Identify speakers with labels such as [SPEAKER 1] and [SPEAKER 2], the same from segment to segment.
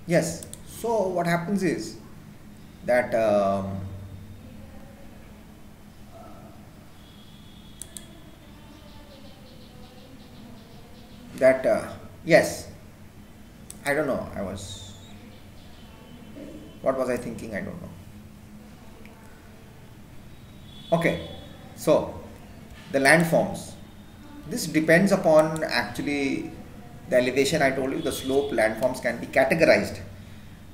[SPEAKER 1] Yes. So what happens is that yes, I don't know. What was I thinking? I don't know. Okay. So the landforms. This depends upon actually the elevation. I told you the slope landforms can be categorized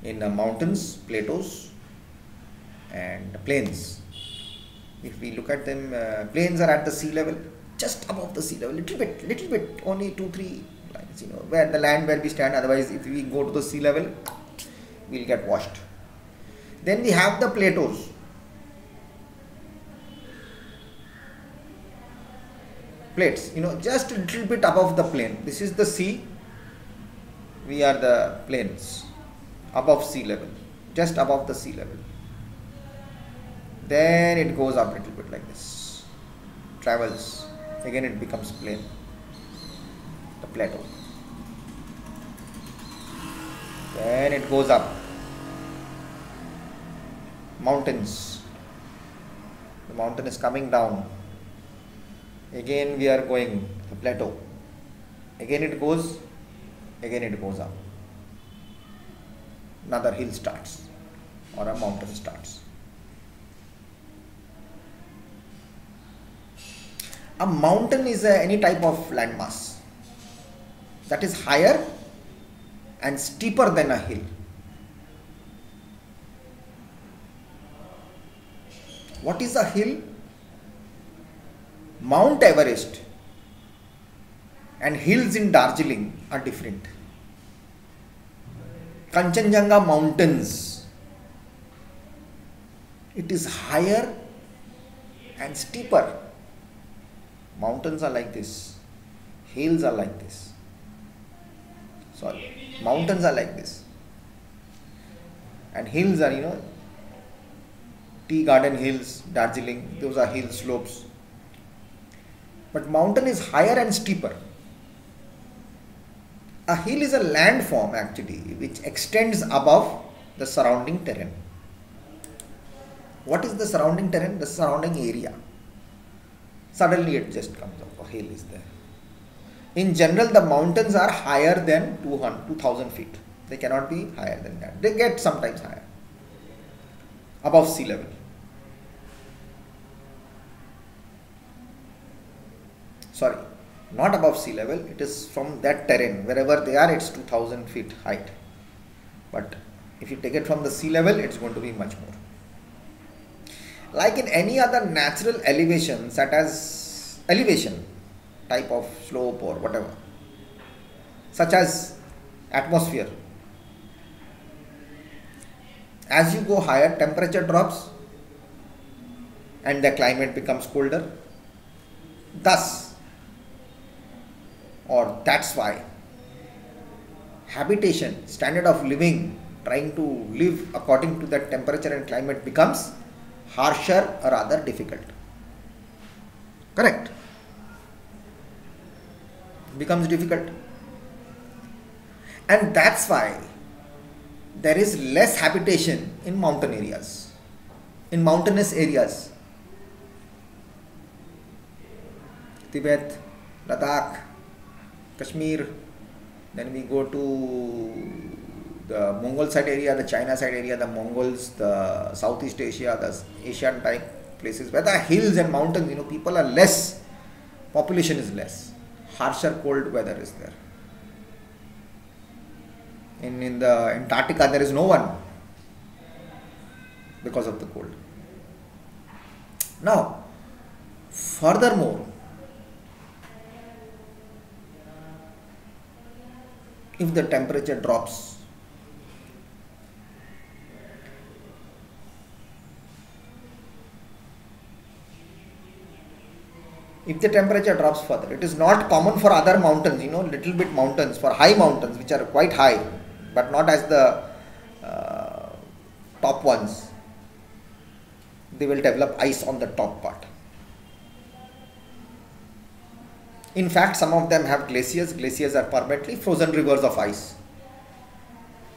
[SPEAKER 1] in mountains, plateaus, and plains. If we look at them, plains are at the sea level, just above the sea level, little bit, only 2, 3 lines, where the land where we stand. Otherwise, if we go to the sea level, we'll get washed. Then we have the plateaus. Plates, just a little bit above the plain. This is the sea. We are the plains, above sea level, just above the sea level. Then it goes up a little bit like this, travels, again it becomes plain, the plateau. Then it goes up, mountains, the mountain is coming down, again we are going the plateau, again it goes up, another hill starts or a mountain starts. A mountain is any type of landmass that is higher and steeper than a hill. What is a hill? Mount Everest and hills in Darjeeling are different. Kanchenjunga mountains, it is higher and steeper. Mountains are like this, hills are like this. Sorry, mountains are like this, and hills are, Tea Garden Hills, Darjeeling, those are hill slopes. But mountain is higher and steeper. A hill is a landform actually which extends above the surrounding terrain. What is the surrounding terrain? The surrounding area. Suddenly it just comes up, a hill is there. In general, the mountains are higher than 2000 feet. They cannot be higher than that. They get sometimes higher, above sea level. Sorry, not above sea level. It is from that terrain, wherever they are, it's 2000 feet height. But if you take it from the sea level, it's going to be much more. Like in any other natural elevation, such as elevation, type of slope or whatever, such as atmosphere. As you go higher, temperature drops and the climate becomes colder. Thus, or that's why, habitation, standard of living, trying to live according to that temperature and climate becomes harsher or rather difficult. Correct? Becomes difficult. And that's why there is less habitation in mountain areas, in mountainous areas. Tibet, Ladakh, Kashmir, then we go to the Mongol side area, the China side area, the Mongols, the Southeast Asia, the Asian type places where the hills and mountains, people are less, population is less, harsher cold weather is there. In the Antarctica there is no one because of the cold. Now, furthermore, if the temperature drops, further, it is not common for other mountains, little bit mountains, for high mountains which are quite high, but not as the top ones. They will develop ice on the top part. In fact, some of them have glaciers. Glaciers are permanently frozen rivers of ice.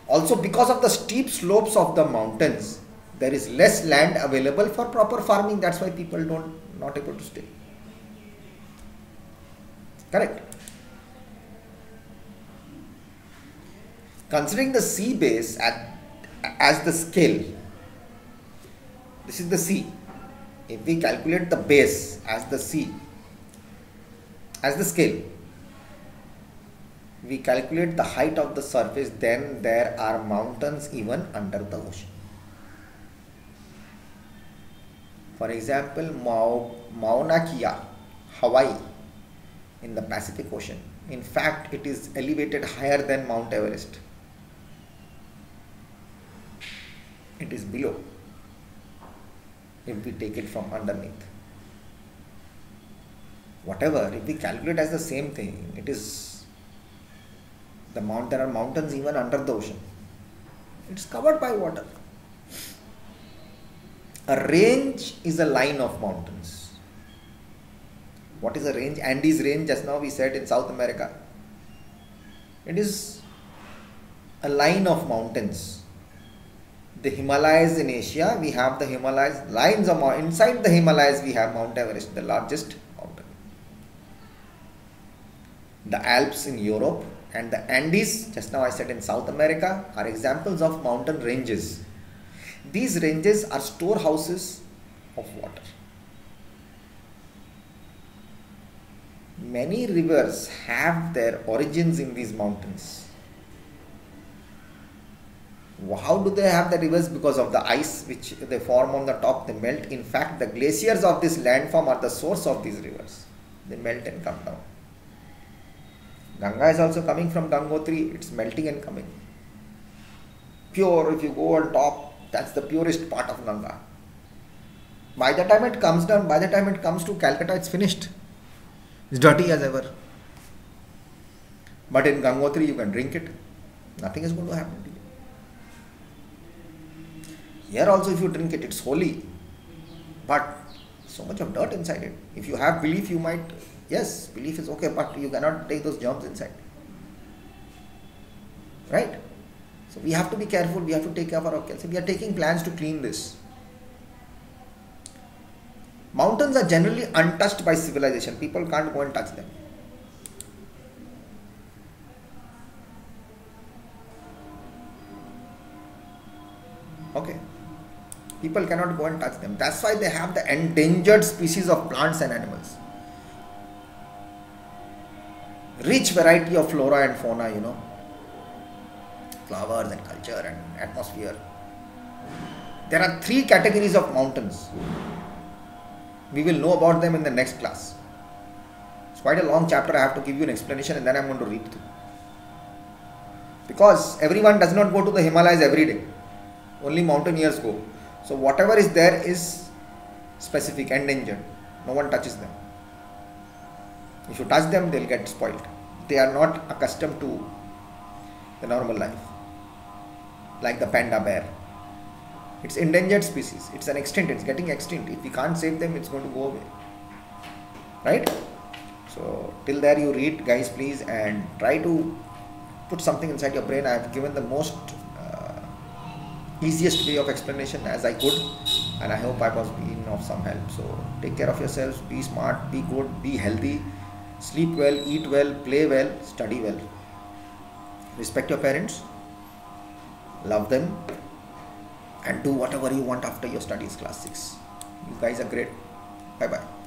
[SPEAKER 1] Also, because of the steep slopes of the mountains, there is less land available for proper farming. That's why people not able to stay. Correct. Considering the sea base as the scale, this is the sea. If we calculate the base as the sea, as the scale, we calculate the height of the surface, then there are mountains even under the ocean. For example, Mauna Kea, Hawaii, in the Pacific Ocean. In fact, it is elevated higher than Mount Everest. It is below, if we take it from underneath. Whatever, if we calculate as the same thing, it is there are mountains even under the ocean. It's covered by water. A range is a line of mountains. What is a range? Andes range, just now we said in South America. It is a line of mountains. The Himalayas in Asia, we have the Himalayas, lines of inside the Himalayas we have Mount Everest, the largest mountain. The Alps in Europe and the Andes, just now I said in South America, are examples of mountain ranges. These ranges are storehouses of water. Many rivers have their origins in these mountains. How do they have the rivers? Because of the ice which they form on the top, they melt. In fact, the glaciers of this landform are the source of these rivers. They melt and come down. Ganga is also coming from Gangotri, it's melting and coming. Pure, if you go on top, that's the purest part of Ganga. By the time it comes down, by the time it comes to Calcutta, it's finished. It's dirty as ever. But in Gangotri, you can drink it. Nothing is going to happen to you. Here also, if you drink it, it's holy. But so much of dirt inside it. If you have belief, you might, yes, belief is okay, but you cannot take those germs inside. Right? So we have to be careful. We have to take care of our health. So we are taking plans to clean this. Mountains are generally untouched by civilization. People can't go and touch them. Okay. People cannot go and touch them. That's why they have the endangered species of plants and animals. Rich variety of flora and fauna, you know. Flowers and culture and atmosphere. There are 3 categories of mountains. We will know about them in the next class. It's quite a long chapter. I have to give you an explanation and then I'm going to read through. Because everyone does not go to the Himalayas every day. Only mountaineers go. So whatever is there is specific, endangered. No one touches them. If you touch them, they'll get spoiled. They are not accustomed to the normal life. Like the panda bear. It's endangered species. It's an extinct. It's getting extinct. If we can't save them, it's going to go away. Right? So till there you read, guys, please, and try to put something inside your brain. I have given the most easiest way of explanation as I could, and I hope I was being of some help. So take care of yourselves. Be smart. Be good. Be healthy. Sleep well. Eat well. Play well. Study well. Respect your parents. Love them. And do whatever you want after your studies, class 6. You guys are great. Bye bye.